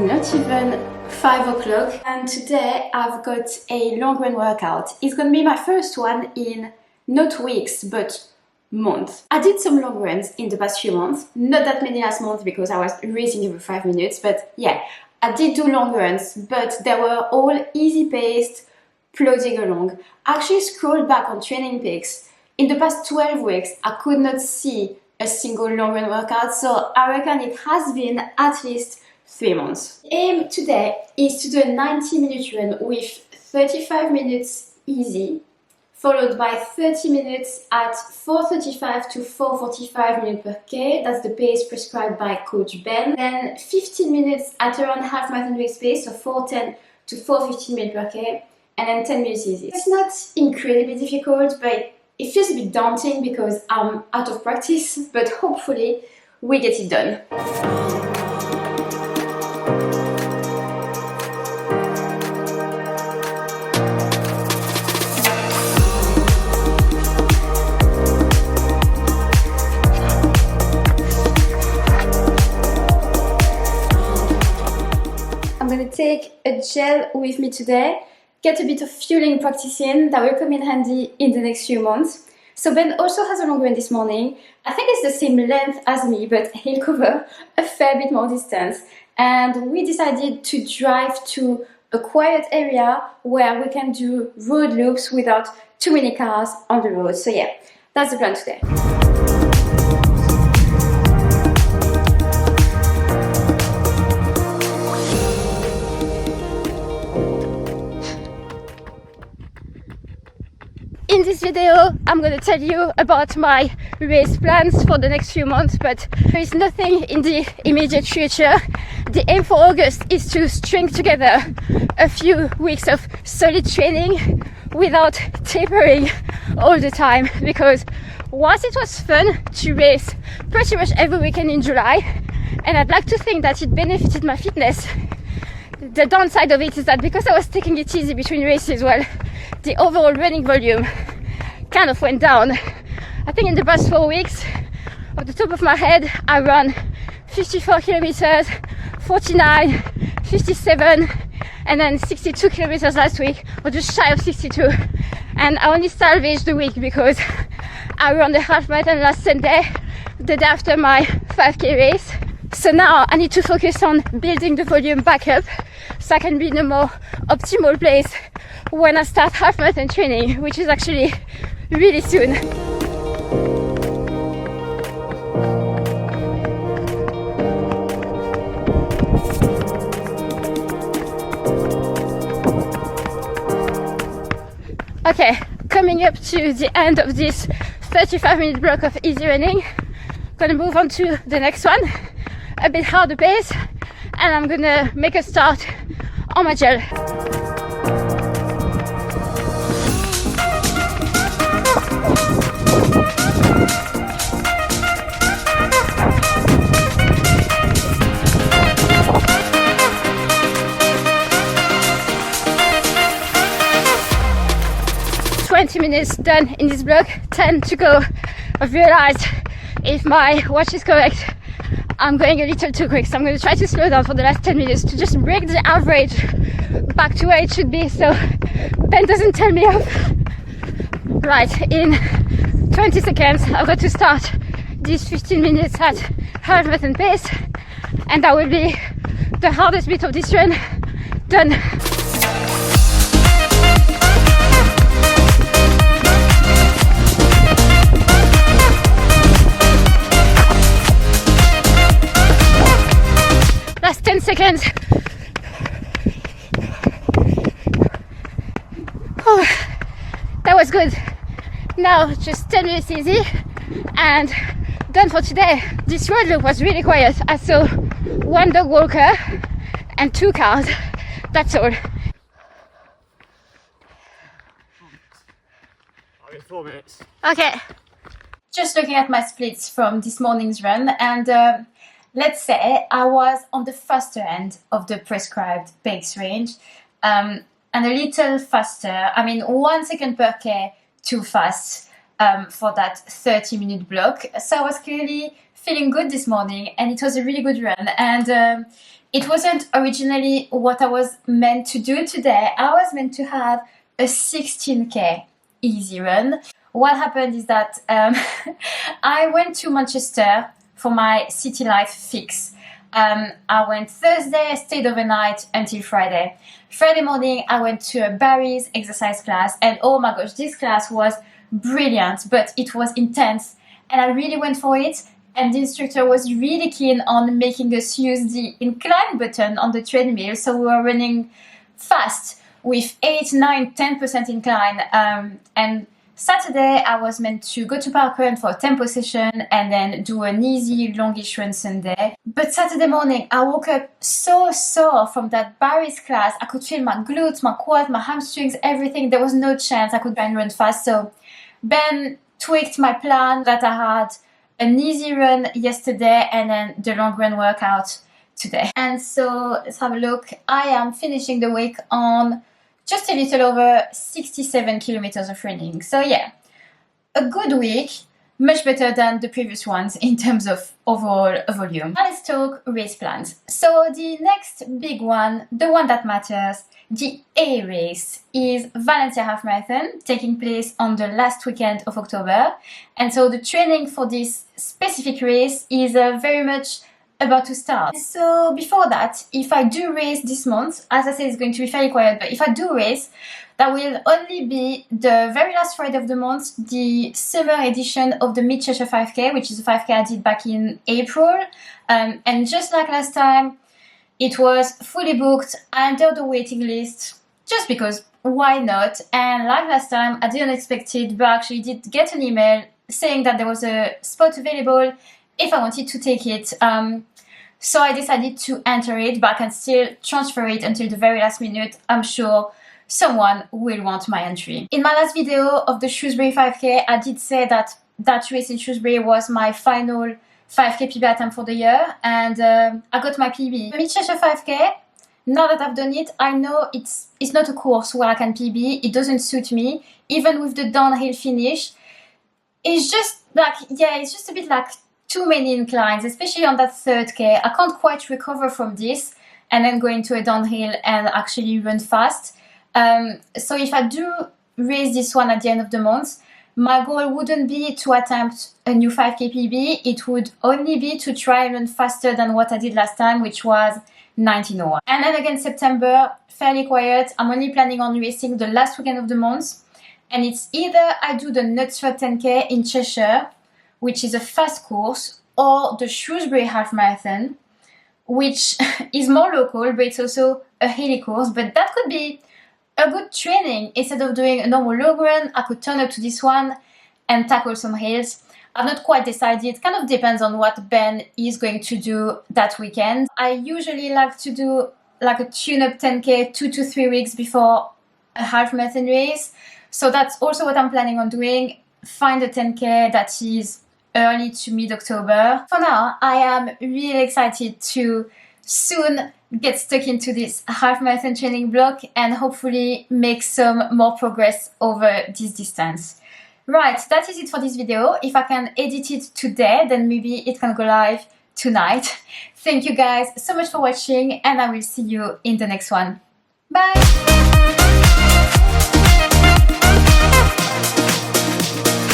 not even 5 o'clock, and today I've got a long run workout. It's gonna be my first one in not weeks but months. I did some long runs in the past few months, not that many last month because I was racing every 5 minutes, but yeah, I did do long runs, but they were all easy paced, plodding along. I actually scrolled back on Training Peaks. In the past 12 weeks, I could not see a single long run workout, so I reckon it has been at least 3 months. The aim today is to do a 90-minute run with 35 minutes easy, followed by 30 minutes at 4:35 to 4:45 minutes per K. That's the pace prescribed by Coach Ben. Then 15 minutes at around half marathon race pace, so 4:10 to 4:15 minutes per K, and then 10 minutes easy. It's not incredibly difficult, but it feels a bit daunting because I'm out of practice, but hopefully we get it done. I'm gonna take a gel with me today, get a bit of fueling practicing that will come in handy in the next few months. So Ben also has a long run this morning. I think it's the same length as me, but he'll cover a fair bit more distance. And we decided to drive to a quiet area where we can do road loops without too many cars on the road. So yeah, that's the plan today. In this video, I'm going to tell you about my race plans for the next few months, but there is nothing in the immediate future. The aim for August is to string together a few weeks of solid training without tapering all the time, because whilst it was fun to race pretty much every weekend in July, and I'd like to think that it benefited my fitness, the downside of it is that because I was taking it easy between races, well, the overall running volume kind of went down. I think in the past 4 weeks, off the top of my head, I ran 54 kilometers, 49, 57, and then 62 kilometers last week, or just shy of 62. And I only salvaged the week because I ran the half marathon last Sunday, the day after my 5K race. So now I need to focus on building the volume back up so I can be in a more optimal place when I start half marathon training, which is actually really soon. Okay, coming up to the end of this 35-minute block of easy running, I'm gonna move on to the next one, a bit harder pace, and I'm gonna make a start on my gel. Minutes done in this block, 10 to go. I've realized if my watch is correct, I'm going a little too quick, so I'm going to try to slow down for the last 10 minutes to just break the average back to where it should be so Ben doesn't tell me off. Right, in 20 seconds I've got to start these 15 minutes at half marathon pace, and that will be the hardest bit of this run done. Last 10 seconds. Oh, that was good. Now just 10 minutes easy and done for today. This road loop was really quiet. I saw one dog walker and 2 cars. That's all. 4 minutes. Okay. Just looking at my splits from this morning's run, and let's say I was on the faster end of the prescribed pace range, and a little faster. I mean, 1 second per K too fast. for that 30-minute block. So I was clearly feeling good this morning, and it was a really good run. And it wasn't originally what I was meant to do today. I was meant to have a 16k easy run. What happened is that I went to Manchester for my City Life fix. I went Thursday, stayed overnight until Friday. Friday morning, I went to a Barry's exercise class, and oh my gosh, this class was brilliant, but it was intense, and I really went for it. And the instructor was really keen on making us use the incline button on the treadmill, so we were running fast with 8, 9, 10% incline. And Saturday I was meant to go to parkrun for a tempo session and then do an easy longish run Sunday. But Saturday morning I woke up so sore from that Barry's class. I could feel my glutes, my quads, my hamstrings, everything. There was no chance I could try and run fast. So Ben tweaked my plan that I had an easy run yesterday and then the long run workout today. And so let's have a look. I am finishing the week on just a little over 67 kilometers of running. So yeah, a good week, much better than the previous ones in terms of overall volume. Now let's talk race plans. So the next big one, the one that matters, the A race, is Valencia Half Marathon, taking place on the last weekend of October. And so the training for this specific race is very much about to start. So before that, if I do race this month, as I said, it's going to be fairly quiet, but if I do race, that will only be the very last Friday of the month, the summer edition of the Mid-Cheshire 5K, which is a 5K I did back in April. And just like last time, it was fully booked under the waiting list, just because why not? And like last time, I didn't expect it, but actually did get an email saying that there was a spot available if I wanted to take it. So I decided to enter it, but I can still transfer it until the very last minute. I'm sure someone will want my entry. In my last video of the Shrewsbury 5K, I did say that that race in Shrewsbury was my final 5K PB attempt for the year, and I got my PB. The Mid-Cheshire 5K, now that I've done it, I know it's not a course where I can PB. It doesn't suit me, even with the downhill finish. It's just like, yeah, it's just a bit like too many inclines, especially on that 3rd K. I can't quite recover from this and then go into a downhill and actually run fast. So if I do race this one at the end of the month, my goal wouldn't be to attempt a new 5K PB. It would only be to try and run faster than what I did last time, which was 19:01. And then again, September, fairly quiet. I'm only planning on racing the last weekend of the month. And it's either I do the Knutsford 10K in Cheshire, which is a fast course, or the Shrewsbury Half Marathon, which is more local, but it's also a hilly course. But that could be a good training. Instead of doing a normal long run, I could turn up to this one and tackle some hills. I've not quite decided. It kind of depends on what Ben is going to do that weekend. I usually like to do like a tune-up 10K 2 to 3 weeks before a half marathon race. So that's also what I'm planning on doing. Find a 10K that is early to mid-October. For now, I am really excited to soon get stuck into this half marathon training block and hopefully make some more progress over this distance. Right, that is it for this video. If I can edit it today, then maybe it can go live tonight. Thank you guys so much for watching, and I will see you in the next one. Bye!